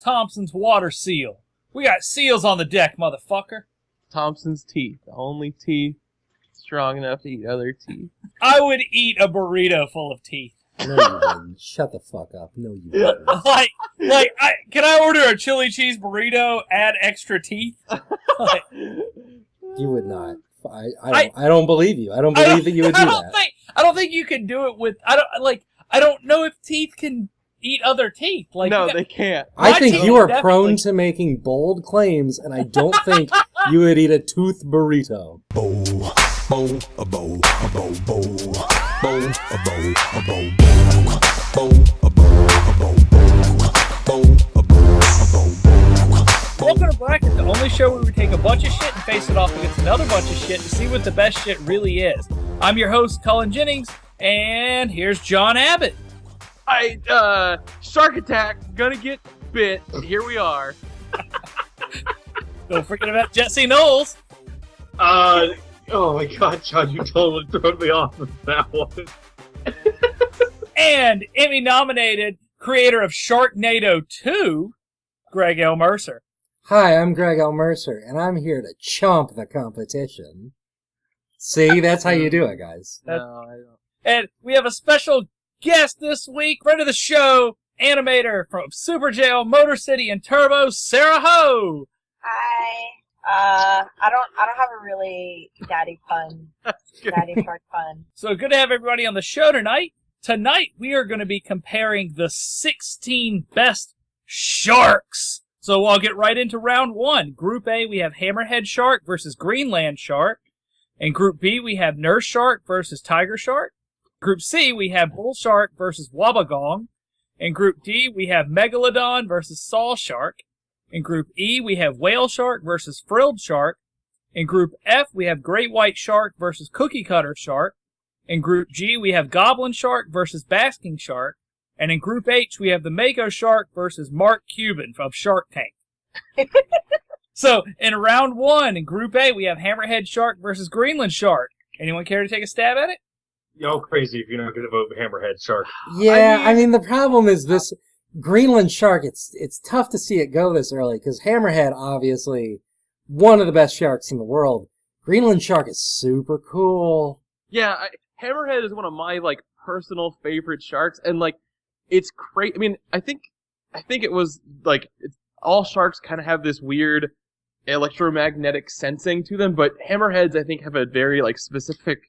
Thompson's water seal. We got seals on the deck, motherfucker. Thompson's teeth. The only teeth strong enough to eat other teeth. I would eat a burrito full of teeth. No, you wouldn't. Shut the fuck up. No, you wouldn't. Can I order a chili cheese burrito, add extra teeth? Like, You would not. I don't believe you. I don't believe that you would do that. I don't think you can do it with. I don't know if teeth can eat other teeth. Like, no, they can't. I think you are definitely prone to making bold claims, and I don't think you would eat a tooth burrito. Welcome to Bracket, the only show where we take a bunch of shit and face it off against another bunch of shit to see what the best shit really is. I'm your host, Cullen Jennings, and here's John Abbott. Shark attack, gonna get bit. Here we are. Don't forget about Jesse Knowles. Oh my god, John, you totally threw me off with that one. And Emmy-nominated creator of Sharknado 2, Greg L. Mercer. Hi, I'm Greg L. Mercer, and I'm here to chomp the competition. See, that's how you do it, guys. No, I don't. And we have a special guest this week, friend of the show, animator from Superjail, Motorcity, and Turbo, Sara Ho. Hi. I don't have a really daddy shark pun. So good to have everybody on the show tonight. Tonight we are going to be comparing the 16 best sharks. So I'll get right into round one. Group A, we have Hammerhead Shark versus Greenland Shark. In Group B, we have Nurse Shark versus Tiger Shark. Group C, we have Bull Shark versus Wabagong. In Group D, we have Megalodon versus Saw Shark. In Group E, we have Whale Shark versus Frilled Shark. In Group F, we have Great White Shark versus Cookie Cutter Shark. In Group G, we have Goblin Shark versus Basking Shark. And in Group H, we have the Mako Shark versus Mark Cuban from Shark Tank. So, in round one, in Group A, we have Hammerhead Shark versus Greenland Shark. Anyone care to take a stab at it? Y'all crazy if you're not going to vote Hammerhead Shark. Yeah, I mean, the problem is this Greenland Shark, it's tough to see it go this early, because Hammerhead, obviously, one of the best sharks in the world. Greenland Shark is super cool. Yeah, Hammerhead is one of my, personal favorite sharks, and, it's crazy. I mean, I think it was, all sharks kind of have this weird electromagnetic sensing to them, but hammerheads, I think, have a very, specific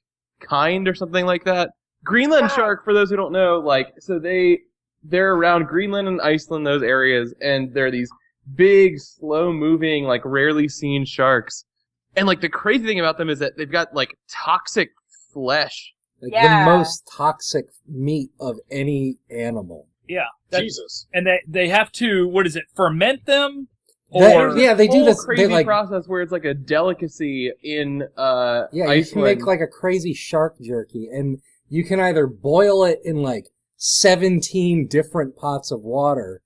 kind or something like that. Greenland shark, for those who don't know, so they're around Greenland and Iceland, those areas, and they're these big, slow-moving, rarely seen sharks. And, the crazy thing about them is that they've got, toxic flesh. The most toxic meat of any animal. Yeah. Jesus. And they have to, ferment them? They do this crazy process where it's a delicacy in Iceland. You can make a crazy shark jerky, and you can either boil it in 17 different pots of water,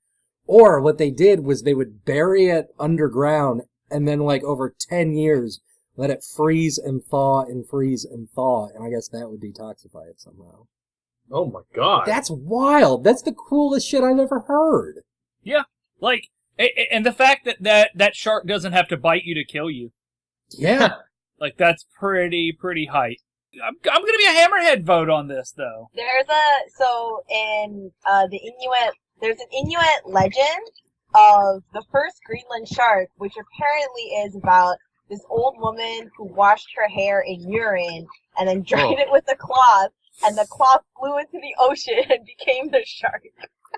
or what they did was they would bury it underground and then over 10 years let it freeze and thaw and freeze and thaw, and I guess that would detoxify it somehow. Oh my god. That's wild. That's the coolest shit I've ever heard. Yeah. And the fact that shark doesn't have to bite you to kill you. Yeah. That's pretty hype. I'm going to be a Hammerhead vote on this, though. There's an Inuit legend of the first Greenland shark, which apparently is about this old woman who washed her hair in urine and then dried it with a cloth, and the cloth flew into the ocean and became the shark.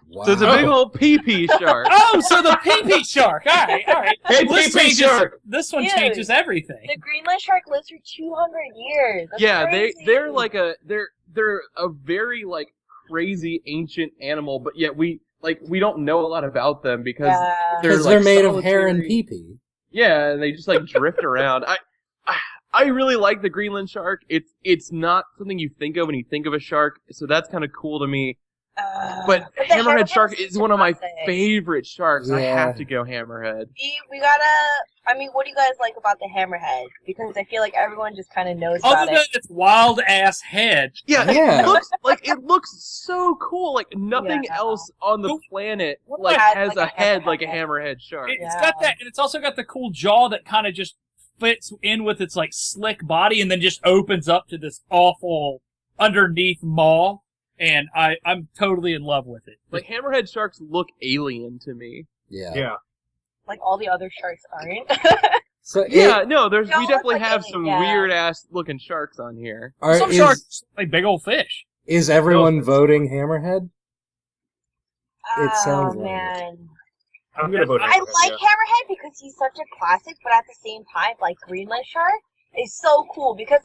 Wow. So it's a big old pee-pee shark. Oh, so the pee-pee shark. All right. Hey, This shark! This one Dude, changes everything. The Greenland shark lives for 200 years. That's Yeah, crazy. they're a very crazy ancient animal, but yet we don't know a lot about them because they're made of hair and solitary. pee-pee. Yeah, and they just drift around. I really like the Greenland shark. It's not something you think of when you think of a shark, so that's kind of cool to me. But the hammerhead shark is one of my classic. favorite sharks. I Yeah. have to go hammerhead. We gotta. I mean, what do you guys like about the hammerhead? Because I feel like everyone just kind of knows Other about than it. its wild ass head. Yeah, Yeah. it looks so cool. Like nothing Yeah. else on the Nope. planet What like has, has like, a a head hammerhead? like a hammerhead shark. It's Yeah. got that, and it's also got the cool jaw that kind of just fits in with its like slick body, and then just opens up to this awful underneath maw. And I'm totally in love with it. Like hammerhead sharks look alien to me. Yeah. Yeah. Like all the other sharks aren't. So Yeah, no, They we all look definitely like have alien, some yeah. weird ass looking sharks on here. Some sharks like big old fish. Is everyone No, voting hammerhead? It sounds Oh like it. man. I'm gonna vote. I Hammerhead, like Hammerhead because he's such a classic, but at the same time, like Greenland shark is so cool because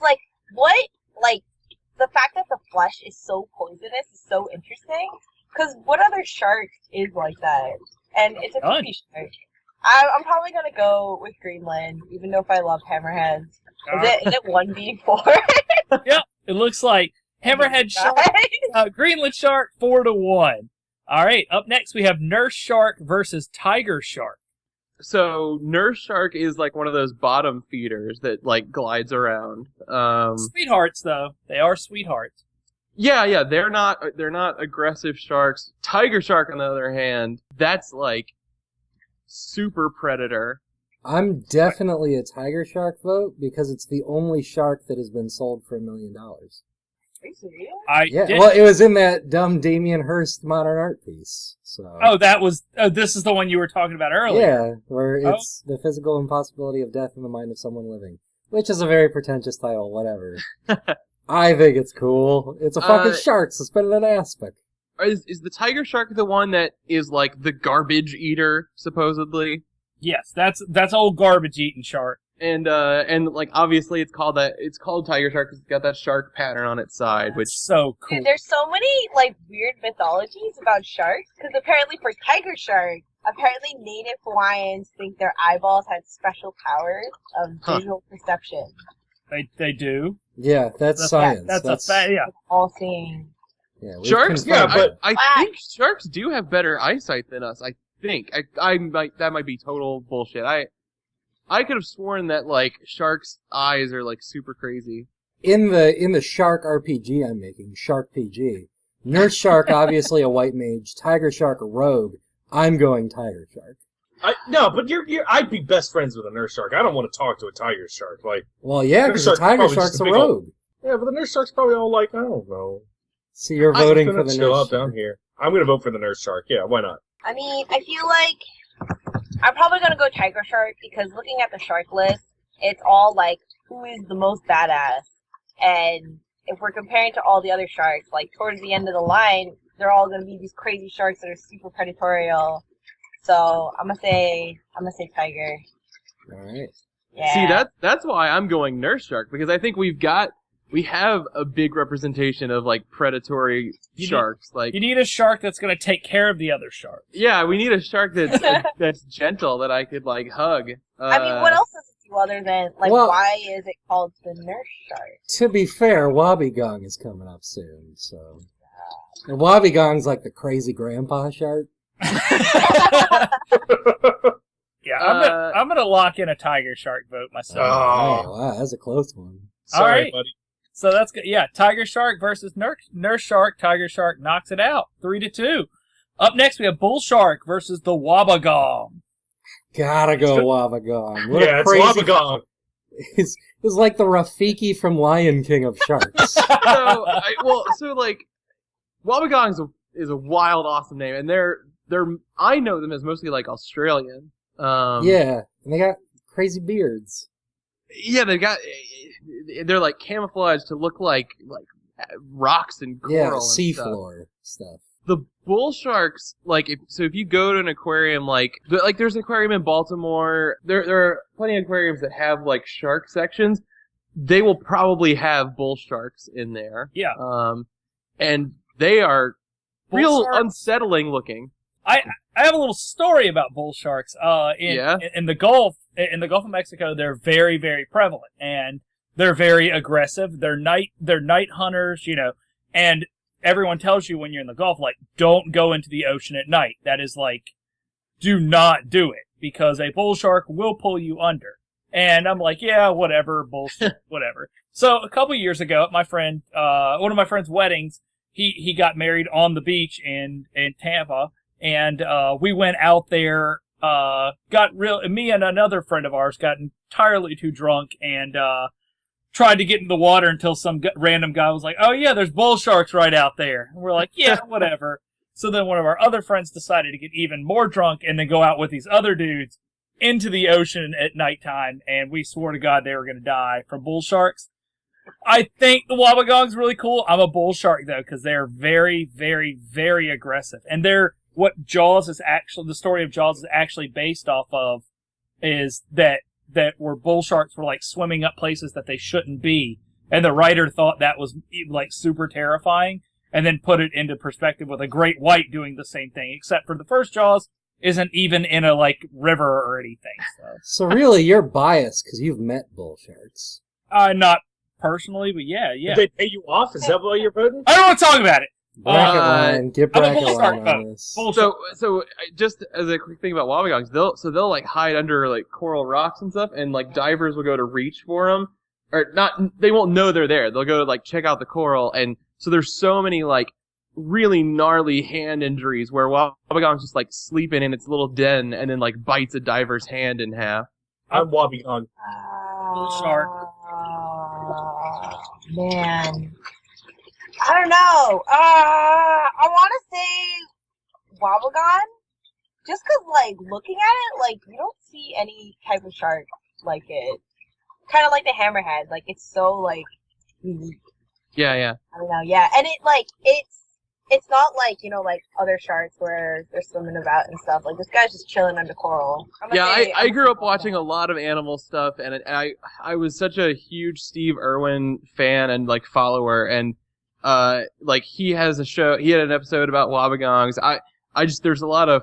the fact that the flesh is so poisonous is so interesting. Because what other shark is like that? And it's a None. creepy shark. I'm probably gonna go with Greenland, even though if I love hammerheads. Is it 1v4? It looks like hammerhead shark, Greenland shark 4-1. All right, up next we have nurse shark versus tiger shark. So nurse shark is like one of those bottom feeders that like glides around. Sweethearts, though, they are sweethearts. Yeah, they're not aggressive sharks. Tiger shark, on the other hand, that's like super predator. I'm definitely a tiger shark vote because it's the only shark that has been sold for $1 million. Are you serious? Yeah, did- well, it was in that dumb Damien Hirst modern art piece. So this is the one you were talking about earlier. yeah, where it's the physical impossibility of death in the mind of someone living, which is a very pretentious title. Whatever. I think it's cool. It's a fucking shark suspended in aspic. Is the tiger shark the one that is like the garbage eater, supposedly? Yes, that's old garbage eating shark. And like obviously it's called tiger shark because it's got that shark pattern on its side, which It's so cool. Dude, there's so many like weird mythologies about sharks. Because apparently for tiger shark, apparently native Hawaiians think their eyeballs had special powers of visual perception. They do. Yeah, that's science. That's a fact. Yeah. All seeing. Yeah, we've sharks. confirmed Yeah, it. but- I think sharks do have better eyesight than us. I think I might that might be total bullshit. I could have sworn that like sharks' eyes are like super crazy. in the shark RPG I'm making, Shark PG, nurse shark obviously a white mage, tiger shark a rogue. I'm going tiger shark. No, but I'd be best friends with a nurse shark. I don't want to talk to a tiger shark. Like, Well, yeah, Nurse because the shark's tiger probably shark's just a a big old- rogue. yeah, but the nurse shark's probably all like, I don't know. So you're I'm voting just for gonna the chill nurse out down shark. here. I'm gonna vote for the nurse shark. Yeah, why not? I mean, I feel like I'm probably gonna go tiger shark because looking at the shark list, it's all like who is the most badass. And if we're comparing to all the other sharks, like towards the end of the line, they're all gonna be these crazy sharks that are super predatorial. So I'm gonna say tiger. All right. Yeah. See, that's why I'm going nurse shark because I think we have a big representation of like predatory sharks. Like You need a shark that's going to take care of the other shark. yeah, we need a shark that's that's gentle that I could like hug. I mean, what else does it do other than like well- why is it called the nurse shark? To be fair, Wobbegong is coming up soon, so. And Wobbegong's like the crazy grandpa shark. Yeah, I'm gonna lock in a tiger shark vote myself. Oh. Oh, wow, that's a close one. All Sorry, right. buddy. So that's good. Yeah, tiger shark versus nurse shark. Tiger shark knocks it out 3-2. Up next we have bull shark versus the Wabagong. Gotta go Wobbegong. What Yeah, a it's crazy. Wabagong. It's like the Rafiki from Lion King of sharks. So like Wabagong is a wild, awesome name, and they're I know them as mostly like Australian. Yeah, and they got crazy beards. Yeah, they're like camouflaged to look like rocks and coral. Yeah, and stuff. seafloor stuff. The bull sharks, like if you go to an aquarium, there's an aquarium in Baltimore. There are plenty of aquariums that have like shark sections. They will probably have bull sharks in there. Yeah. And they are Bull real sharks- unsettling looking. I have a little story about bull sharks. In the Gulf of Mexico, they're very, very prevalent, and they're very aggressive. They're night hunters, and everyone tells you when you're in the Gulf, like, don't go into the ocean at night. That is like, do not do it, because a bull shark will pull you under. And I'm like, yeah, whatever, bullshit, whatever. So a couple years ago at one of my friend's weddings, he got married on the beach in Tampa, and we went out there, me and another friend of ours got entirely too drunk and tried to get in the water until some random guy was like, oh yeah, there's bull sharks right out there. And we're like, yeah, whatever. So then one of our other friends decided to get even more drunk and then go out with these other dudes into the ocean at nighttime, and we swore to God they were going to die from bull sharks. I think the Wabagong's really cool. I'm a bull shark, though, because they're very, very, very aggressive. And they're what the story of Jaws is actually based off of is that where bull sharks were, like, swimming up places that they shouldn't be. And the writer thought that was, like, super terrifying, and then put it into perspective with a great white doing the same thing, except for the first Jaws isn't even in a, like, river or anything. So really, you're biased because you've met bull sharks. Not personally, but yeah. Did they pay you off? Is that why you're voting? I don't want to talk about it. Bracket line. Get I'm a bracket bull shark line vote. on this. So just as a quick thing about Wabagongs, they'll like hide under like coral rocks and stuff, and like divers will go to reach for them, or not. They won't know they're there. They'll go to like check out the coral, and so there's so many like really gnarly hand injuries where Wabagong's just like sleeping in its little den and then like bites a diver's hand in half. I'm Wabagong. Bull shark. Man. I don't know. I want to say Wabagon, just because, like, looking at it, like, you don't see any type of shark like it. Kind of like the hammerhead. Like, it's so, like, unique. Yeah. I don't know, yeah. And it, like, it's not like, you know, like other sharks where they're swimming about and stuff. Like, this guy's just chilling under coral. I grew up watching a lot of animal stuff, and I was such a huge Steve Irwin fan and, like, follower, and like, he had an episode about Wabagongs. There's a lot of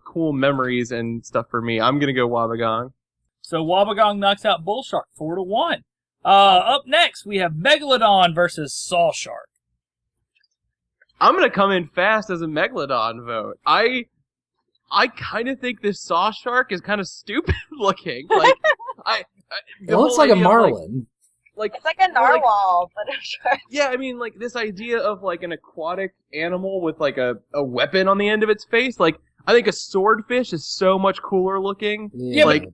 cool memories and stuff for me. I'm gonna go Wabagong. So Wabagong knocks out bull shark 4-1. Up next, we have Megalodon versus saw shark. I'm gonna come in fast as a Megalodon vote. I kind of think this saw shark is kind of stupid looking. Like, It looks like a marlin. It's like a narwhal, but a shark. Yeah, I mean, like, this idea of, like, an aquatic animal with, like, a weapon on the end of its face, like, I think a swordfish is so much cooler looking. Yeah, like,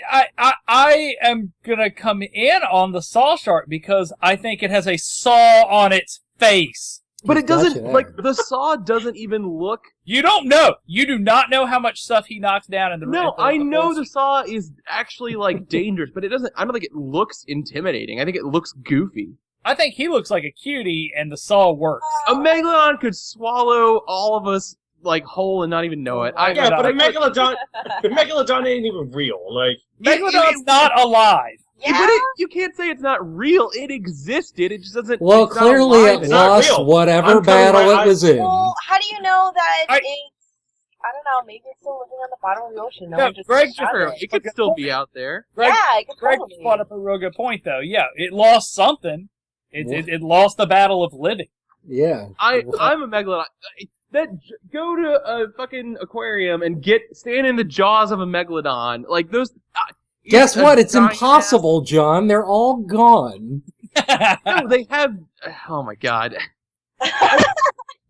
I am gonna come in on the saw shark because I think it has a saw on its face. but it doesn't, like, the saw doesn't even look... You don't know. You do not know how much stuff he knocks down in the... No, I know the saw is actually, like, dangerous, but it doesn't... I don't think it looks intimidating. I think it looks goofy. I think he looks like a cutie, and the saw works. A Megalodon could swallow all of us, like, whole and not even know it. But a Megalodon ain't even real. Like, Megalodon's not alive. Yeah? But you can't say it's not real. It existed. It just doesn't... Well, it's not clearly alive. it It's not lost real. whatever I'm telling battle you, it was in. Well, how do you know that I- it's... I don't know, maybe it's still living on the bottom of the ocean. No Yeah, one just Greg shot just- it. It could still be out there. Greg, Yeah, it could Greg totally. brought up a real good point, though. Yeah, it lost something. It lost the battle of living. Yeah. I'm a Megalodon. Go to a fucking aquarium and stand in the jaws of a Megalodon. Like, those... Guess what? It's giant impossible, John. They're all gone. No, they have... Oh my god.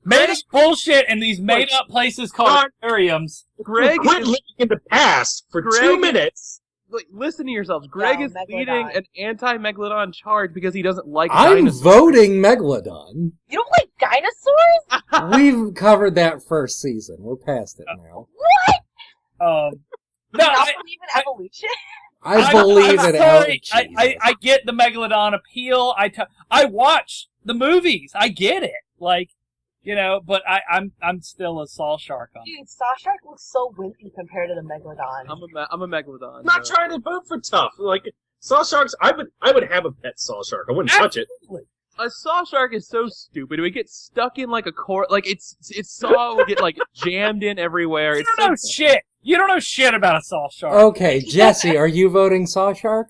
Made up bullshit in these made-up places called aquariums. Greg quit is... living in the past for Greg 2 is- minutes. Like, listen to yourselves. Greg Yeah, is Megalodon. leading an anti-Megalodon charge because he doesn't like I'm dinosaurs. voting Megalodon. You don't like dinosaurs? We've covered that first season. We're past it now. What? No, you don't I, believe in evolution? I believe I'm in sorry. allergies. I get the Megalodon appeal. I watch the movies. I get it. Like, you know, but I'm still a saw shark on. Dude, saw shark looks so wimpy compared to the megalodon. I'm a Megalodon. I'm not so- trying to vote for tough. Like, saw sharks, I would have a pet saw shark. I wouldn't touch it. Absolutely. A saw shark is so stupid. It would get stuck in like a like its saw would get like jammed in everywhere. You It's don't know shit. You don't know shit about a saw shark. Okay, Jesse, are you voting Saw Shark?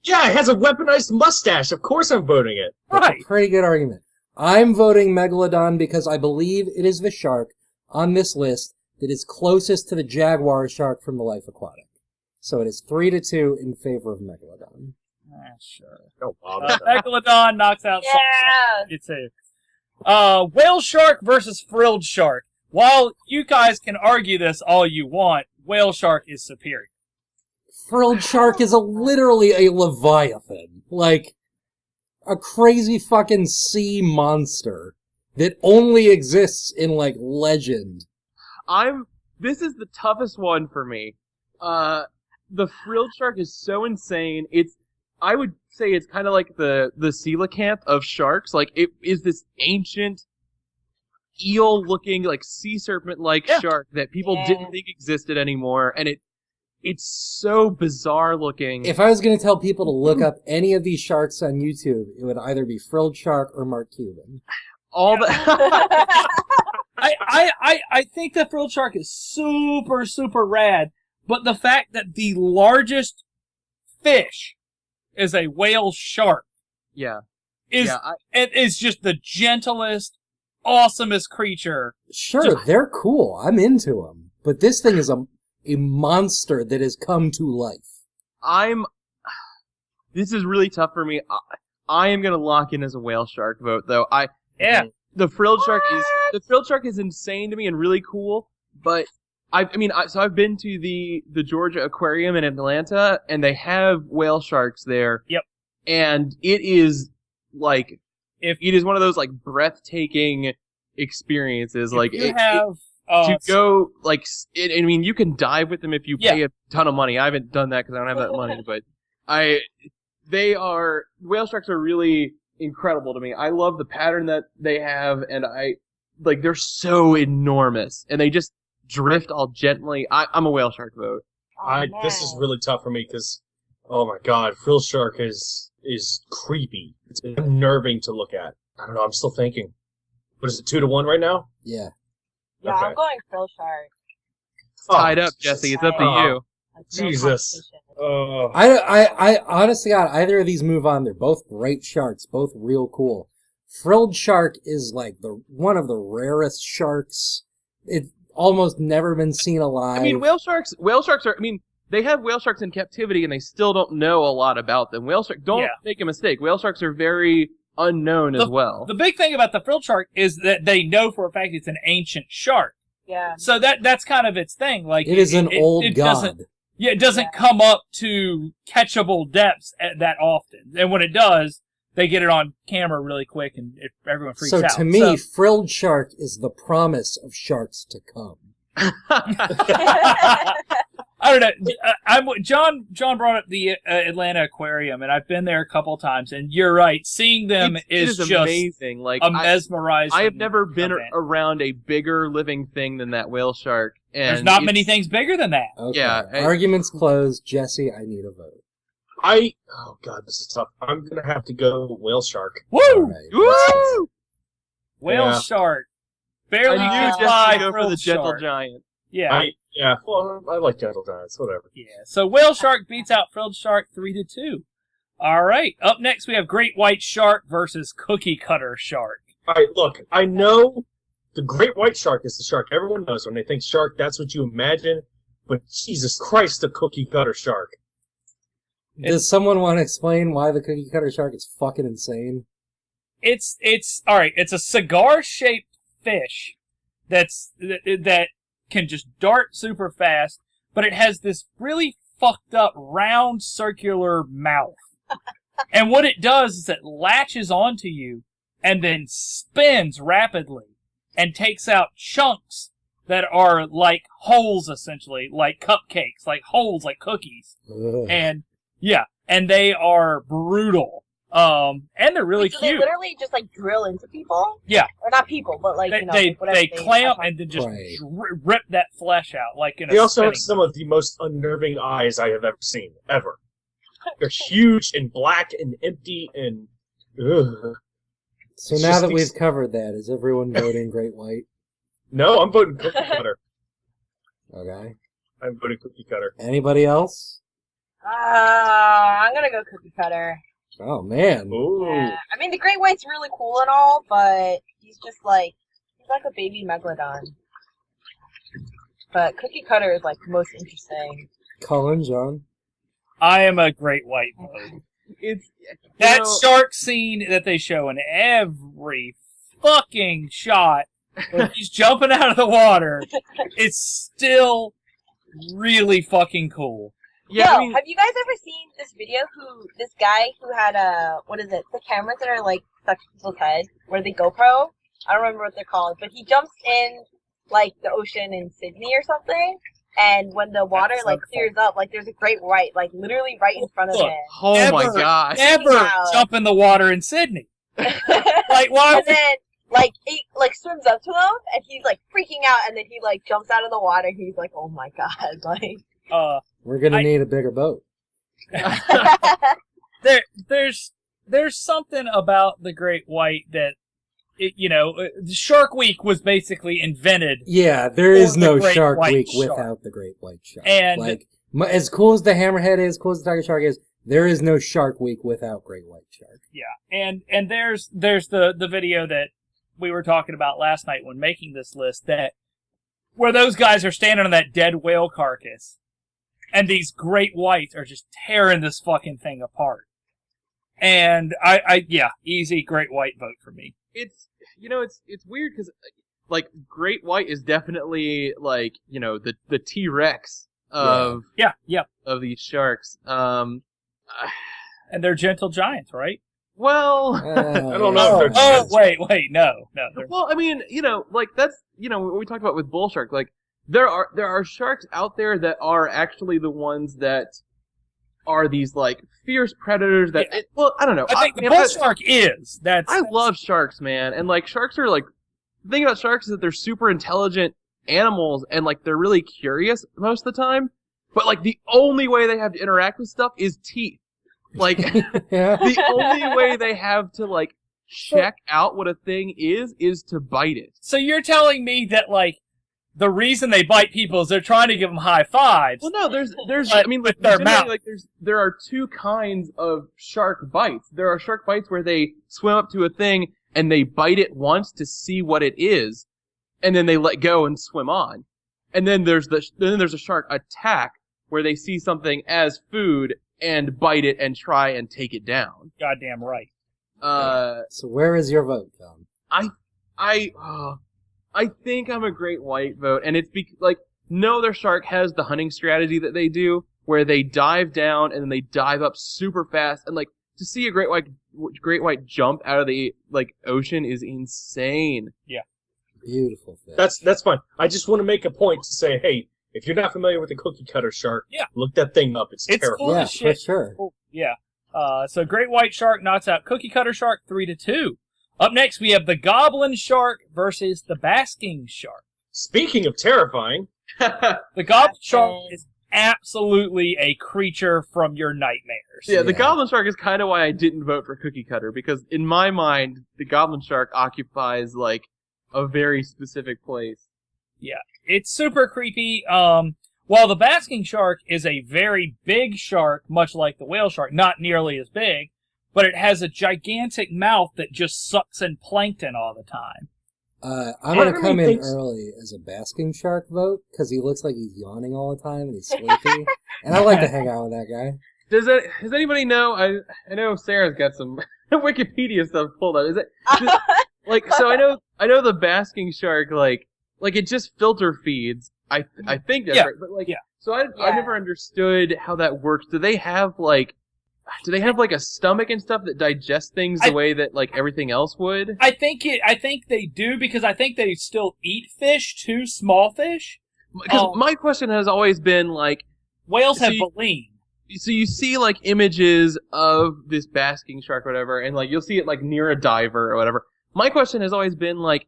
Yeah, it has a weaponized mustache. Of course I'm voting it. That's Right. a pretty good argument. I'm voting Megalodon because I believe it is the shark on this list that is closest to the jaguar shark from the Life Aquatic. So it is 3-2 in favor of Megalodon. Sure. Oh, wow. Megalodon knocks out Yeah. 2. Whale shark versus frilled shark. While you guys can argue this all you want, whale shark is superior. Frilled shark is literally a leviathan. Like, a crazy fucking sea monster that only exists in, like, legend. This is the toughest one for me. The frilled shark is so insane. I would say it's kind of like the coelacanth of sharks. Like, it is this ancient eel-looking, like, sea serpent-like shark that people didn't think existed anymore, and it's so bizarre looking. If I was going to tell people to look up any of these sharks on YouTube, it would either be frilled shark or Mark Cuban. All the I think the frilled shark is super, super rad, but the fact that the largest fish is a whale shark is just the gentlest, awesomest creature. Sure, they're cool. I'm into them. But this thing is a monster that has come to life. This is really tough for me. I am gonna lock in as a whale shark vote, though. The frilled shark is insane to me and really cool, but I've been to the Georgia Aquarium in Atlanta, and they have whale sharks there. Yep. And it is like, it is one of those like breathtaking experiences. Like you can dive with them if you pay a ton of money. I haven't done that because I don't have that money, but whale sharks are really incredible to me. I love the pattern that they have, and they're so enormous, and they just drift all gently. I'm a whale shark vote. This is really tough for me because, oh my god, frill shark is creepy. It's unnerving to look at. I don't know, I'm still thinking. What is it, 2-1 right now? Yeah. Yeah, Okay. I'm going frill shark. Tied up, Jesse. It's up to you. Jesus. I honestly, God, either of these move on. They're both great sharks, both real cool. Frilled shark is like one of the rarest sharks. It's almost never been seen alive. I mean, whale sharks are, they have whale sharks in captivity and they still don't know a lot about them. Don't make a mistake. Whale sharks are very unknown as well. The big thing about the frilled shark is that they know for a fact it's an ancient shark. Yeah. So that's kind of its thing. Like it is an old god. It doesn't come up to catchable depths that often. And when it does, they get it on camera really quick and everyone freaks out. So to me, frilled shark is the promise of sharks to come. I don't know. John brought up the Atlanta Aquarium, and I've been there a couple times, and you're right. Seeing them is just amazing. Like mesmerizing. I have never been around a bigger living thing than that whale shark. And there's not many things bigger than that. Okay. Yeah. Arguments closed. Jesse, I need a vote. Oh god, this is tough. I'm gonna have to go whale shark. Woo! Right, Woo! Whale shark. Barely I knew could fly Jesse would go for the gentle shark. giant. Yeah. Well, I like gentle giants, whatever. Yeah. So whale shark beats out frilled shark 3-2. All right. Up next, we have great white shark versus cookie cutter shark. All right, look, I know the great white shark is the shark everyone knows. When they think shark, that's what you imagine. But Jesus Christ, the cookie cutter shark. Does someone want to explain why the cookie cutter shark is fucking insane? It's all right. It's a cigar-shaped fish that can just dart super fast, but it has this really fucked up round circular mouth. And what it does is it latches onto you and then spins rapidly and takes out chunks that are like holes, essentially, like cupcakes, like holes, like cookies. Ugh. And they are brutal. And they're really So cute. they literally just like drill into people? Yeah. Or not people, but like, whatever they clamp and then just Right. rip that flesh out like in They a also have spinning. some of the most unnerving eyes I have ever seen, ever. They're huge and black and empty and... Ugh. So It's now just that these- we've covered that, is everyone voting great white? No, I'm voting cookie cutter. Okay. I'm voting cookie cutter. Anybody else? I'm gonna go cookie cutter. Oh man. Ooh. Yeah. I mean, the great white's really cool and all, but he's like a baby megalodon. But cookie cutter is like most interesting. Cullen, John. I am a great white vote. It's That shark scene that they show in every fucking shot when he's jumping out of the water, it's still really fucking cool. Yeah, Yo, I mean, have you guys ever seen this video? This guy who had what is it? The cameras that are like stuck to people's heads, where they GoPro. I don't remember what they're called, but he jumps in like the ocean in Sydney or something, and when the water That's like so clears up, like there's a great white, like literally right in front of Look. him. oh my Never- gosh. Never Wow. jump in the water in Sydney. Like, why? And then like he like swims up to him, and he's like freaking out, and then he like jumps out of the water. He's like, "Oh my god!" Like We're gonna I- need a bigger boat. there's something about the great white that Shark Week was basically invented. Yeah, there is Or the no great Shark white Week shark. without the great white shark. And- like as cool as the hammerhead is, cool as the tiger shark is, there is no Shark Week without great white shark. Yeah, and there's the video that we were talking about last night when making this list, that where those guys are standing on that dead whale carcass, and these great whites are just tearing this fucking thing apart. And yeah, easy great white vote for me. It's it's weird because like great white is definitely like the T-Rex of Yeah, of these sharks. and they're gentle giants, right? Well, I don't know if they're Oh, wait, no. they're- well, I mean, like that's what we talked about with bull shark. Like there are sharks out there that are actually the ones that are these like fierce predators that. Yeah. I don't know. I think the man, bull shark is. I love sharks, man, and like sharks are like the thing about sharks is that they're super intelligent animals and like they're really curious most of the time. But like the only way they have to interact with stuff is teeth. Like Yeah. the only way they have to like check out what a thing is to bite it. So you're telling me that like the reason they bite people is they're trying to give them high fives. Well, no, there's But I mean, with like, their legitimately, mouth. like there are two kinds of shark bites. There are shark bites where they swim up to a thing and they bite it once to see what it is, and then they let go and swim on. And then there's a shark attack where they see something as food and bite it and try and take it down. Goddamn right. So where is your vote, Tom? I think I'm a great white vote, and it's like no other shark has the hunting strategy that they do, where they dive down and then they dive up super fast, and like to see a great white jump out of the like ocean is insane. Beautiful fish. That's fine. I just want to make a point to say, hey, if you're not familiar with the cookie cutter shark, Yeah. look that thing up. It's It's terrible. cool Yeah, as for shit. sure. Oh, yeah. So great white shark knocks out cookie cutter shark 3-2. Up next, we have the goblin shark versus the basking shark. Speaking of terrifying, The goblin shark is absolutely a creature from your nightmares. Yeah, the Yeah. goblin shark is kind of why I didn't vote for cookie cutter, because in my mind, the goblin shark occupies like a very specific place. It's super creepy. While the basking shark is a very big shark, much like the whale shark, not nearly as big, but it has a gigantic mouth that just sucks in plankton all the time. I'm gonna Part of come me in thinks- early as a basking shark vote because he looks like he's yawning all the time and he's sleepy, and I like to hang out with that guy. Does anybody know? I know Sarah's got some Wikipedia stuff pulled up. Is it like so? I know the basking shark like it just filter feeds. I think that's Yeah. right. But like Yeah. so I Yeah. never understood how that works. Do they have like a stomach and stuff that digests things the way that like everything else would? I think they do, because I think they still eat fish too, small fish. Because my question has always been like, Whales have See- baleen. so you see like images of this basking shark or whatever, and like you'll see it like near a diver or whatever. My question has always been like,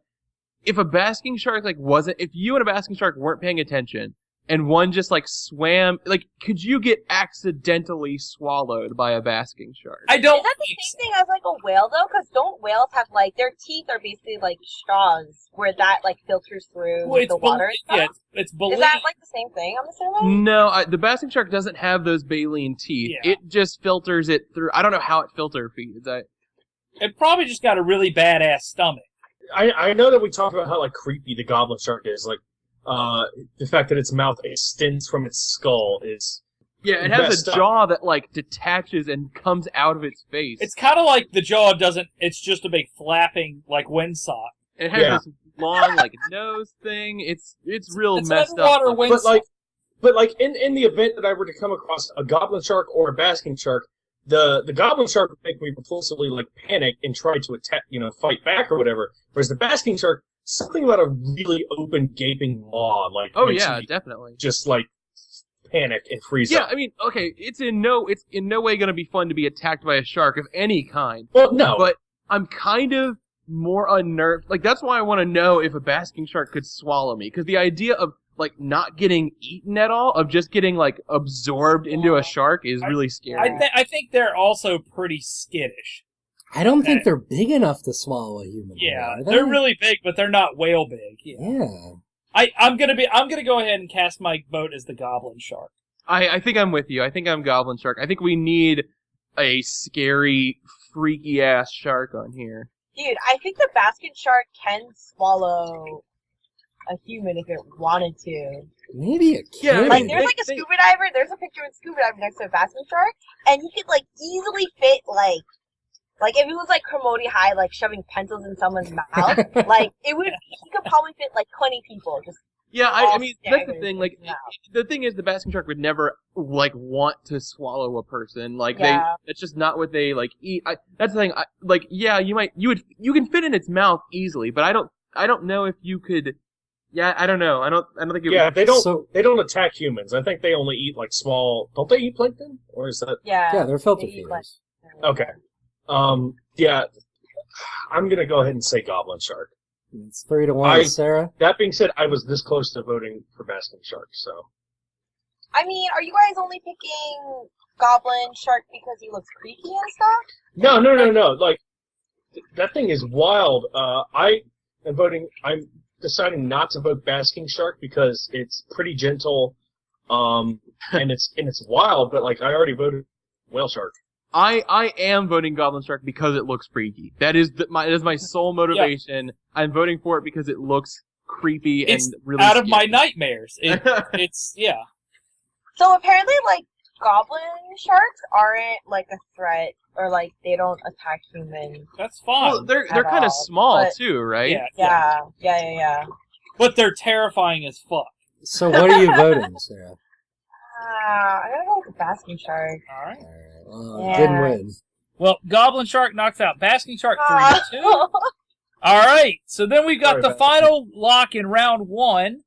if a basking shark like if you and a basking shark weren't paying attention, and one just like swam. Like, could you get accidentally swallowed by a basking shark? I don't Is that the think same thing as like a whale though? Because don't whales have like their teeth are basically like straws where that like filters through Well, it's the water and stuff? yeah, it's Is believed. that like the same thing? I'm assuming. No, the basking shark doesn't have those baleen teeth. Yeah. It just filters it through. I don't know how it filter feeds. It probably just got a really badass stomach. I know that we talked about how like creepy the goblin shark is. Like the fact that its mouth extends from its skull is Yeah, it has messed a up. jaw that like detaches and comes out of its face. It's kind of like the jaw doesn't. It's just a big flapping like windsock. It has Yeah. this long like nose thing. It's real It's messed underwater up. windsock. But like in the event that I were to come across a goblin shark or a basking shark, the goblin shark would make me repulsively like panic and try to attack, fight back or whatever. Whereas the basking shark, something about a really open gaping maw, like Oh makes yeah, me definitely. just like panic and freeze Yeah, up. I mean, okay, it's in no way going to be fun to be attacked by a shark of any kind. Well, no, But I'm kind of more unnerved. Like, that's why I want to know if a basking shark could swallow me. Because the idea of, like, not getting eaten at all, of just getting, like, absorbed into a shark is really scary. I think they're also pretty skittish. I don't think they're big enough to swallow a human. Yeah, are they? they're really big, but they're not whale big. Yeah. I'm gonna go ahead and cast my vote as the goblin shark. I think I'm with you. I think I'm goblin shark. I think we need a scary, freaky-ass shark on here. Dude, I think the basket shark can swallow a human if it wanted to. Maybe it Yeah, can. Like, there's like a scuba diver. There's a picture of a scuba diver next to a basket shark, and he could like easily fit like if it was like Kermode High, like shoving pencils in someone's mouth, like he could probably fit like 20 people. Just Yeah, I mean, that's the staggered thing. in Like, his mouth. the thing is, the basking shark would never like want to swallow a person. Like, Yeah. it's just not what they like eat. That's the thing. Yeah, you can fit in its mouth easily, but I don't know if you could. Yeah, I don't know. I don't think it yeah, would. they don't attack humans. I think they only eat like small. Don't they eat plankton? Or is that Yeah, they're filter they eat, feeders. okay? Yeah, I'm gonna go ahead and say goblin shark. It's 3-1, Sarah. That being said, I was this close to voting for basking shark, so. I mean, are you guys only picking goblin shark because he looks creepy and stuff? No. Like, that thing is wild. I'm deciding not to vote basking shark because it's pretty gentle, and it's wild. But like, I already voted whale shark. I am voting goblin shark because it looks freaky. That is my sole motivation. I'm voting for it because it looks creepy It's and really out of my scary. nightmares. It's yeah. So apparently, like, goblin sharks aren't like a threat, or like they don't attack humans. That's fine. Well, they're At kind of all, small but- too, right? Yeah. But they're terrifying as fuck. So what are you voting, Sarah? I gotta go with the basking shark. All right. Alright, Yeah. didn't win. Well, goblin shark knocks out basking shark 3-2. Ah. All right. So then we got Sorry the about final lock in round 1.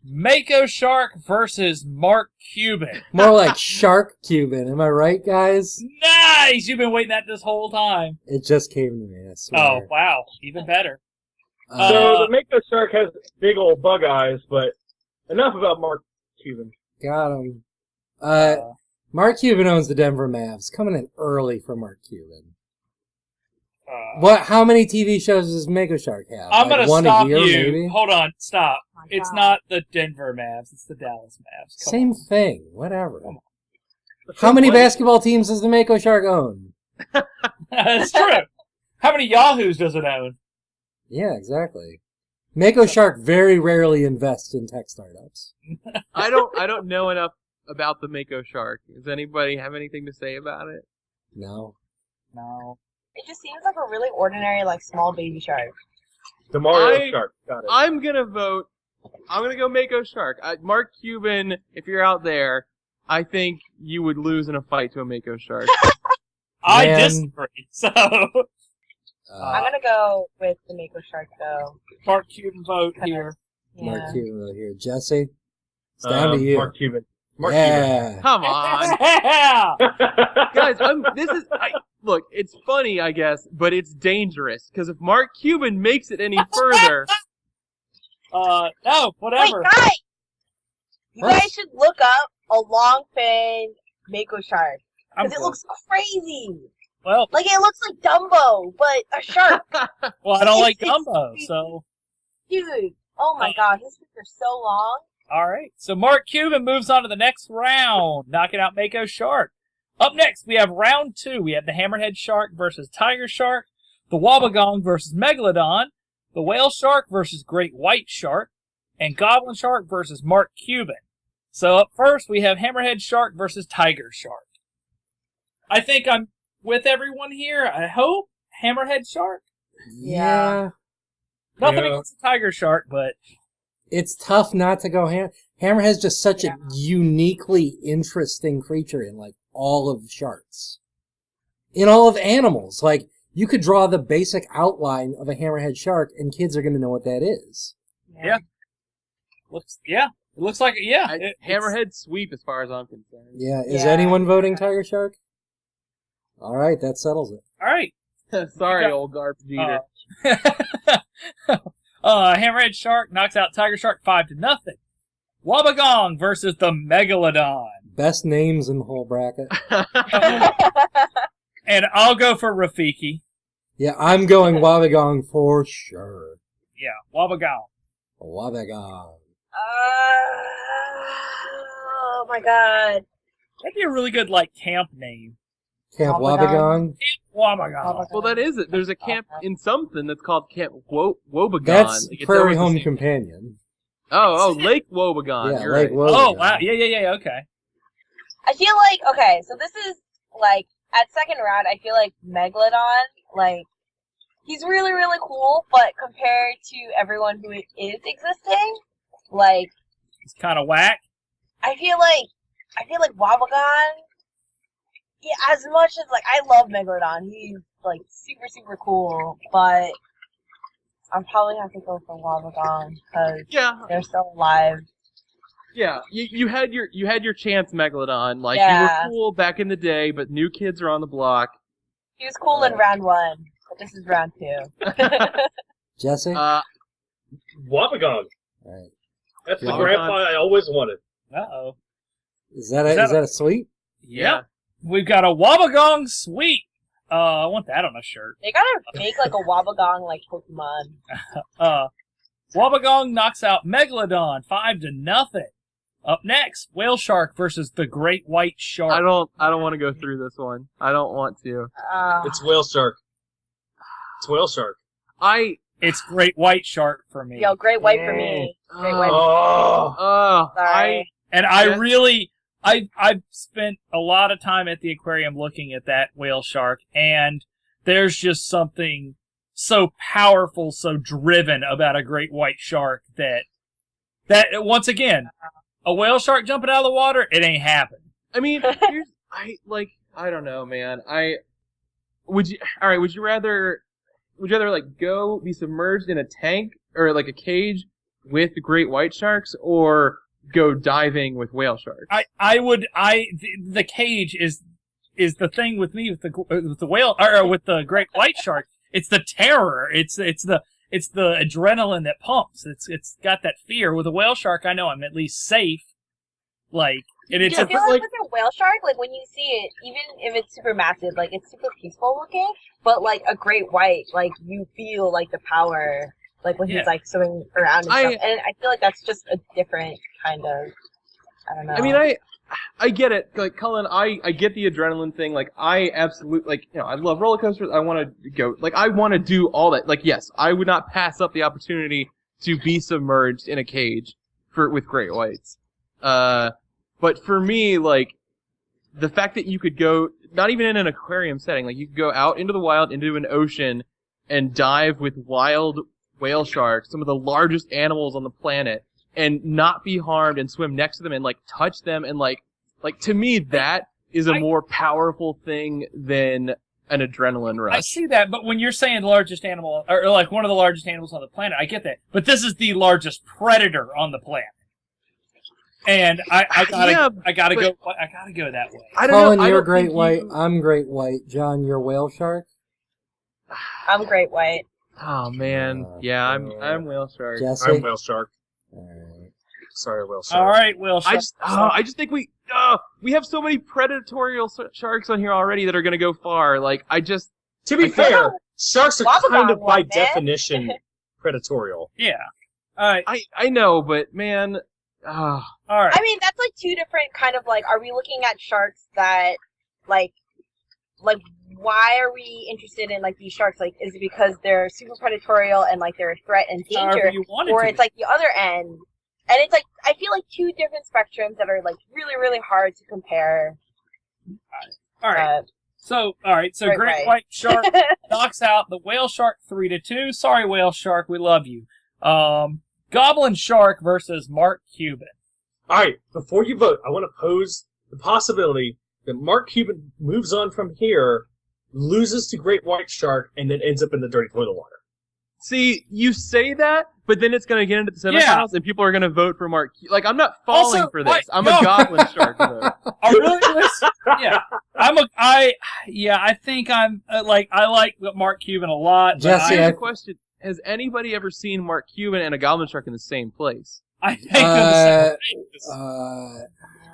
Mako Shark versus Mark Cuban. More like Shark Cuban, am I right, guys? Nice! You've been waiting that this whole time. It just came to me, I Oh, swear. wow. Even better. So the Mako shark has big old bug eyes, but enough about Mark Cuban. Got him. Mark Cuban owns the Denver Mavs. Coming in early for Mark Cuban. How many TV shows does Mako Shark have? I'm Like going to one stop a year, you. maybe? Hold on. Stop. Oh my It's God. not the Denver Mavs. It's the Dallas Mavs. Come Same on. thing. Whatever. How many basketball teams does the Mako Shark own? That's true. How many Yahoos does it own? Yeah, exactly. Mako Shark very rarely invests in tech startups. I don't know enough about the Mako shark. Does anybody have anything to say about it? No. No. It just seems like a really ordinary, like, small baby shark. The Mario I- shark. Got it. I'm gonna go Mako shark. Mark Cuban, if you're out there, I think you would lose in a fight to a Mako shark. I Man. disagree. So, I'm gonna go with the Mako shark, though. Mark Cuban vote here. Mark Yeah. Cuban over here. Jesse? It's down to you. Mark Cuban. Yeah. Come on, Yeah! guys. Look. It's funny, I guess, but it's dangerous because if Mark Cuban makes it any further, No, Wait, whatever. guys! You guys should look up a long fin mako shark. I'm Because it looks crazy. Well, Like, it looks like Dumbo, but a shark. well, I don't like It's- Dumbo, so Dude, oh my god, his feet are so long. all right. So Mark Cuban moves on to the next round, knocking out Mako Shark. Up next, we have round 2. We have the Hammerhead Shark versus Tiger Shark, the Wobbegong versus Megalodon, the Whale Shark versus Great White Shark, and Goblin Shark versus Mark Cuban. So up first, we have Hammerhead Shark versus Tiger Shark. I think I'm with everyone here. I hope Hammerhead Shark. Yeah. Nothing Yeah. against the Tiger Shark, but It's tough not to go Hammerhead's just such Yeah. a uniquely interesting creature in like all of sharks. In all of animals. Like, you could draw the basic outline of a hammerhead shark and kids are going to know what that is. Yeah. it looks like it's- Hammerhead sweep as far as I'm concerned. Yeah. Is Yeah. anyone voting tiger shark? All right, that settles it. All right. Sorry, You got- old garbage eater. Hammerhead Shark knocks out Tiger Shark 5-0. Wobbegong versus the Megalodon. Best names in the whole bracket. And I'll go for Rafiki. Yeah, I'm going Wobbegong for sure. Yeah, Wobbegong. Wobbegong. Oh my god. That'd be a really good, like, camp name. Camp Wobbegong. Wobbegong. Wobbegong. Well, that is it. There's a camp in something that's called Camp Wobegon. That's Like, it's Prairie almost the Home same- Companion. Oh, Lake Wobegon. Yeah, You're Lake right. Wobegon. Oh, wow. Yeah, okay. I feel like, okay, so this is, like, at second round, I feel like Megalodon, like, he's really, really cool, but compared to everyone who is existing, like, It's kind of whack. I feel like Wobbegong, yeah, as much as, like, I love Megalodon, he's, like, super, super cool, but I'll probably have to go for Wobbegong, because Yeah, they're still alive. yeah. You had your chance, Megalodon. Like, Yeah. you were cool back in the day, but new kids are on the block. He was cool in round 1, but this is round 2. Jesse? Wobbegong. All right. That's the Wobbegong. grandpa I always wanted. Uh-oh. Is that Is that a sweep? Yeah. We've got a Wobbegong Sweet. I want that on a shirt. They gotta make, like, a Wobbegong, like, Pokemon. Wobbegong knocks out Megalodon 5-0. Up next, Whale Shark versus the Great White Shark. I don't want to go through this one. I don't want to. It's whale shark. It's whale shark. It's Great White Shark for me. Yo, Great White for me. Great White. Oh, Sorry. And I Yeah. really, I've spent a lot of time at the aquarium looking at that whale shark, and there's just something so powerful, so driven about a great white shark that once again, a whale shark jumping out of the water, it ain't happening. I mean, I don't know, man. Would you rather like go be submerged in a tank or like a cage with great white sharks, or go diving with whale sharks? The cage is the thing with me with the whale or with the great white shark. It's the terror. It's the adrenaline that pumps. It's got that fear. With a whale shark, I know I'm at least safe. Like, and it's Yeah, I feel like with a whale shark, like, when you see it, even if it's super massive, like, it's super peaceful looking, but, like, a great white, like, you feel, like, the power, like, when Yeah. he's, like, swimming around and stuff. And I feel like that's just a different kind of, I don't know. I mean, I get it. Like, Cullen, I get the adrenaline thing. Like, I absolutely, like, you know, I love roller coasters. I want to go, like, I want to do all that. Like, yes, I would not pass up the opportunity to be submerged in a cage with great whites. But for me, like, the fact that you could go, not even in an aquarium setting, like, you could go out into the wild, into an ocean, and dive with wild whale sharks, some of the largest animals on the planet, and not be harmed, and swim next to them, and, like, touch them, and, like, to me, that is a more powerful thing than an adrenaline rush. I see that, but when you're saying largest animal, or like one of the largest animals on the planet, I get that. But this is the largest predator on the planet. And I gotta go that way. I don't Colin, know. I you're don't great think white. you- I'm great white. John, you're whale shark. I'm great white. Oh man, yeah, I'm whale shark. Jesse. I'm whale shark. Alright. Sorry, Will. Sorry. All right, Will. I just think we have so many predatorial sharks on here already that are gonna go far. Like, To be fair, sharks are Wabagon kind of by one, man. definition predatorial. Yeah. All right. I know, but man, All right. I mean, that's like two different kind of like. Are we looking at sharks that like why are we interested in like these sharks? Like, is it because they're super predatorial and like they're a threat and danger, However you want it or to it's be. like the other end? And it's like I feel like two different spectrums that are like really really hard to compare. All right. So Great great white. white shark knocks out the whale shark 3-2. Sorry, whale shark, we love you. Goblin shark versus Mark Cuban. All right, before you vote, I want to pose the possibility that Mark Cuban moves on from here, loses to Great White Shark, and then ends up in the dirty toilet water. see, you say that, but then it's gonna get into the semifinals, and people are gonna vote for Mark. Like, I'm not falling Also, for this. wait, I'm no. a Goblin shark vote. I really yeah. I think I'm I like Mark Cuban a lot. But Jesse, Here's I- a question: has anybody ever seen Mark Cuban and a Goblin shark in the same place? I think they're the same.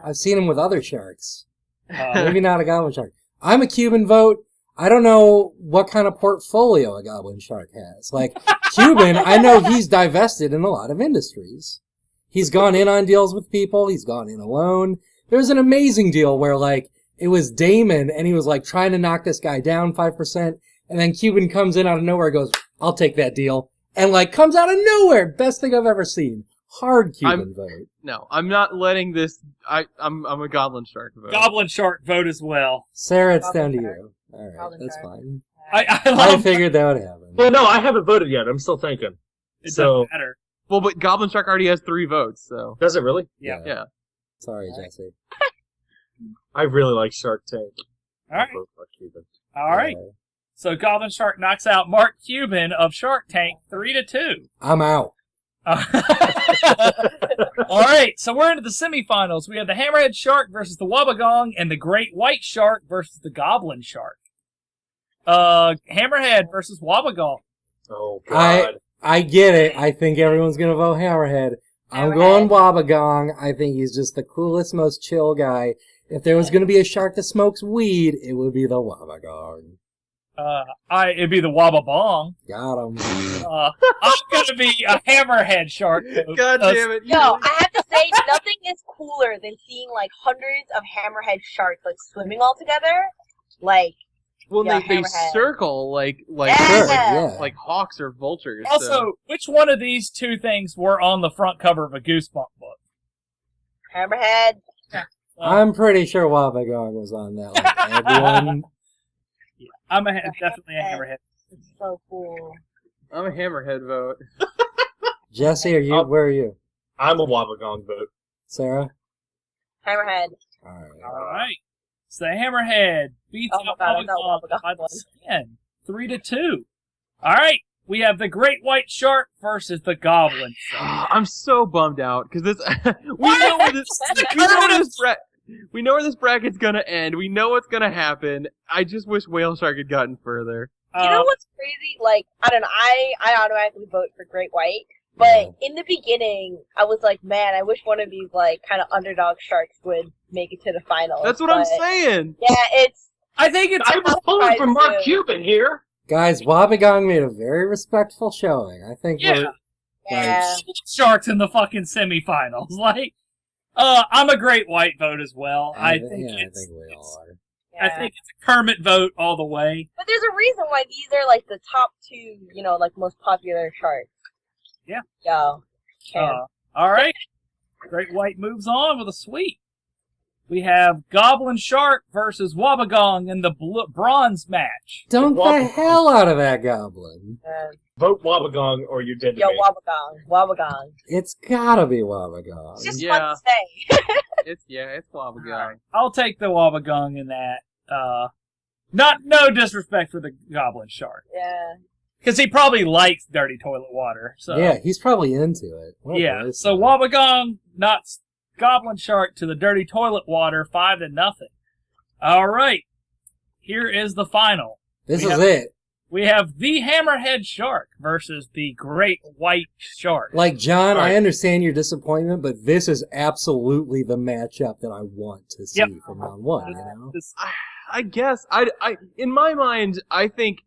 I've seen him with other sharks. Uh, Maybe not a goblin shark. I'm a Cuban vote. I don't know what kind of portfolio a goblin shark has. Like, Cuban, I know he's divested in a lot of industries. He's gone in on deals with people. He's gone in alone. There's an amazing deal where, like, it was Damon, and he was, like, trying to knock this guy down 5%, and then Cuban comes in out of nowhere and goes, I'll take that deal. And, like, comes out of nowhere. Best thing I've ever seen. Hard Cuban vote. No, I'm not letting this. I'm a Goblin shark vote. Goblin shark vote as well. Sarah, it's Goblin down to shark. you. All right, Goblin that's shark. fine. I I love figured that would happen. Well, no, I haven't voted yet. I'm still thinking. it So- doesn't matter. Well, but Goblin shark already has 3 votes, so Does it really? yeah. Sorry, Jesse. I really like Shark Tank. All right. I'll vote for Cuban. All right. So Goblin shark knocks out Mark Cuban of Shark Tank 3-2. I'm out. All right, so we're into the semifinals. We have the hammerhead shark versus the wabagong, and the great white shark versus the goblin shark. Hammerhead versus wabagong. Oh, God. I get it. I think everyone's gonna vote Hammerhead. I'm Hammerhead. going Wabagong. I think he's just the coolest, most chill guy. If there was gonna be a shark that smokes weed, it would be the Wabagong. It'd be the wababong. Got him. I'm gonna be a hammerhead shark. God damn it! No, I have to say nothing is cooler than seeing like hundreds of hammerhead sharks like swimming all together. Like Well, Yeah, they hammerhead. circle like Yeah. Sure, yeah. like hawks or vultures. Also, so. which one of these two things were on the front cover of a Goosebump book? hammerhead. I'm pretty sure Wabagong was on that like everyone. I'm definitely a hammerhead. It's so cool. I'm a hammerhead vote. Jesse, where are you? I'm a Wabagong vote. Sarah? Hammerhead. Alright. All right. So the hammerhead beats Oh my out God, I know Wabagong Wabagong by the won. skin, 3-2. All right. We have the great white shark versus the goblin shark. I'm so bummed out because this we know where this we know where this bracket's gonna end. We know what's gonna happen. I just wish whale shark had gotten further. You know what's crazy? Like, I don't know, I automatically vote for Great White. But in the beginning, I was like, man, I wish one of these, like, kind of underdog sharks would make it to the finals. That's what I'm saying. Yeah, it's... I think it's I was pulling for Mark Cuban here. Guys, Wabagong made a very respectful showing. I think Yeah. Yeah. sharks in the fucking semifinals. Like, I'm a great white vote as well. I think we all are. I think it's a Kermit vote all the way. But there's a reason why these are, like, the top two, you know, like, most popular sharks. Yeah. Yo. All right. Great white moves on with a sweep. We have Goblin Shark versus Wabagong in the bronze match. Dunk the Wabagong. hell out of that goblin. Vote Wabagong or you're dead to Yo, me. Wabagong. It's gotta be Wabagong. It's just Yeah. fun to say. It's Wabagong. I'll take the Wabagong in that. No disrespect for the Goblin Shark. Yeah. Because he probably likes dirty toilet water. So Yeah, he's probably into it. What a yeah. voice. So Wabagong knocks Goblin Shark to the dirty toilet water 5-0. All right. Here is the final. This we is have- it. we have the hammerhead shark versus the great white shark. Like, John, All right. I understand your disappointment, but this is absolutely the matchup that I want to see from round one, you know? This- I guess in my mind, I think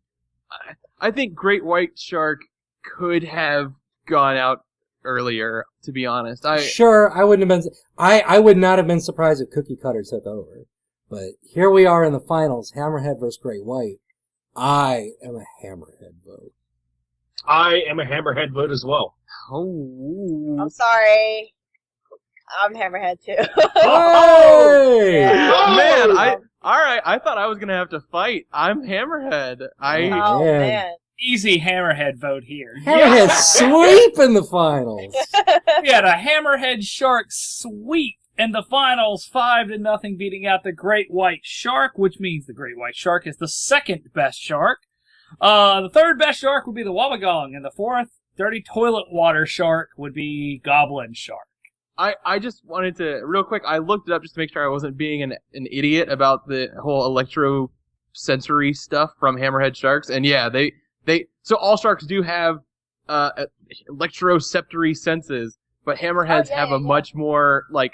great white shark could have gone out earlier. To be honest, Sure, I wouldn't have been... I would not have been surprised if Cookie Cutter took over. But here we are in the finals, hammerhead versus great white. I am a hammerhead vote. I am a hammerhead vote as well. Oh, I'm sorry. I'm hammerhead too. Hey! Yeah. man, Oh! all right. I thought I was gonna have to fight. I'm hammerhead. Oh Man. man. Easy hammerhead vote here. Hammerhead sweep in the finals. We had a hammerhead shark sweep in the finals, 5-0, beating out the great white shark, which means the great white shark is the second best shark. The third best shark would be the Wabagong, and the fourth dirty toilet water shark would be Goblin Shark. I just wanted to real quick. I looked it up just to make sure I wasn't being an idiot about the whole electrosensory stuff from hammerhead sharks. And yeah, so all sharks do have electroceptory senses, but hammerheads have a much more like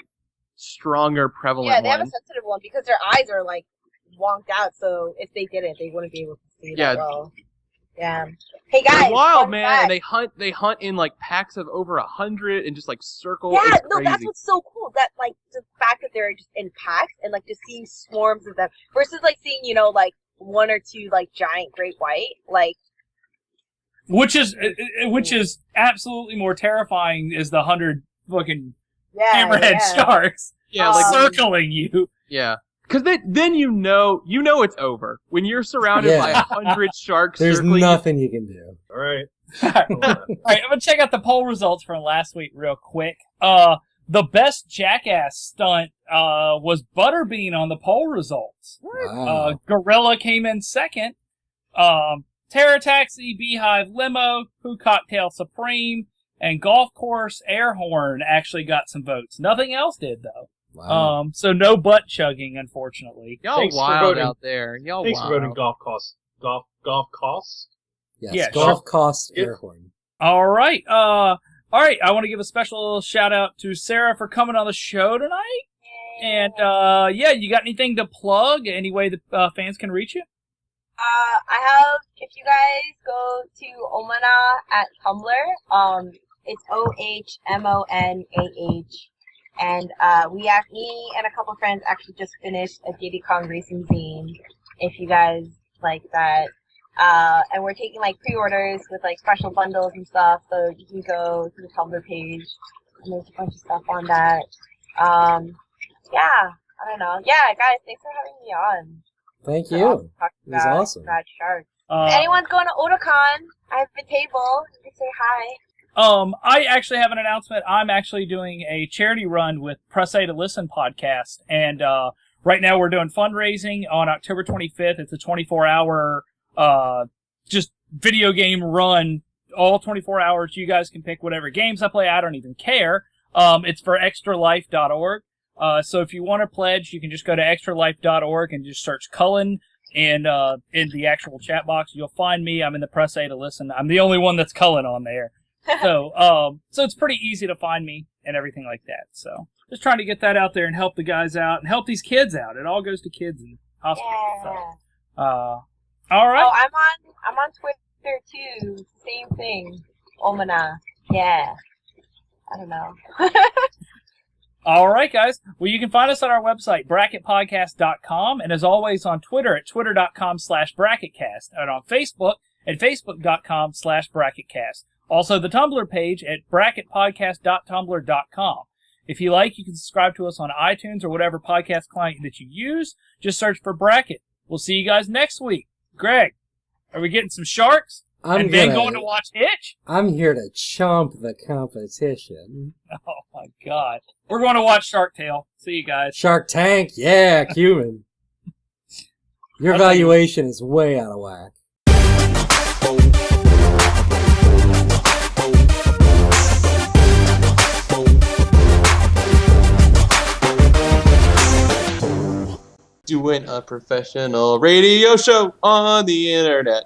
stronger prevalent Yeah, they have a one. sensitive one because their eyes are like wonked out. So if they didn't, they wouldn't be able to see Yeah. that well. Yeah. Hey guys, They're wild, fun man, fact. and they hunt in like packs of over 100 and just like circle. Yeah, It's no, crazy. that's what's so cool. That like the fact that they're just in packs and like just seeing swarms of them versus like seeing like one or two like giant great white. Like Which is absolutely more terrifying is the 100 fucking hammerhead sharks Yeah, like circling you. yeah. Because then you know it's over when you're surrounded by 100 sharks. There's circling nothing you can do. All right. All right, I'm gonna check out the poll results from last week real quick. The best jackass stunt was Butterbean on the poll results. Wow. Gorilla came in second. Terror Taxi, Beehive Limo, Who Cocktail Supreme, and Golf Course Air Horn actually got some votes. Nothing else did though. Wow. So no butt chugging, unfortunately. Y'all Thanks for wild voting. out there. Y'all Thanks wild. for voting golf costs. Golf costs. Yes, yeah, golf costs Yeah. air horn. All right. All right. I want to give a special shout out to Sarah for coming on the show tonight. And yeah, you got anything to plug? Any way the fans can reach you? I have, if you guys go to Omana at Tumblr, it's OHMONAH. And me and a couple friends actually just finished a Diddy Kong racing zine, if you guys like that. And we're taking like pre-orders with like special bundles and stuff, so you can go to the Tumblr page and there's a bunch of stuff on that. Yeah, I don't know. Yeah, guys, thanks for having me on. Thank So you. I'll talk It was about awesome. Bad Shark. If anyone's going to Otakon, I have a table. You can say hi. I actually have an announcement. I'm actually doing a charity run with Press A to Listen podcast. And right now we're doing fundraising on October 25th. It's a 24-hour just video game run, all 24 hours. You guys can pick whatever games I play. I don't even care. It's for extralife.org. So if you want to pledge, you can just go to extralife.org and just search Cullen. And in the actual chat box, you'll find me. I'm in the Press A to Listen. I'm the only one that's Cullen on there. So it's pretty easy to find me and everything like that. So just trying to get that out there and help the guys out and help these kids out. It all goes to kids in hospitals. Yeah. So, all right. Oh, I'm on Twitter too. Same thing. Omana. Yeah. I don't know. All right, guys. Well, you can find us on our website, bracketpodcast.com, and as always on Twitter at twitter.com/bracketcast, and on Facebook at facebook.com/bracketcast. Also, the Tumblr page at bracketpodcast.tumblr.com. If you like, you can subscribe to us on iTunes or whatever podcast client that you use. Just search for Bracket. We'll see you guys next week. Greg, are we getting some sharks? Then going to watch Hitch? I'm here to chomp the competition. Oh, my God. We're going to watch Shark Tale. See you guys. Shark Tank, yeah, Cuban. Your valuation is way out of whack. Doing a professional radio show on the internet.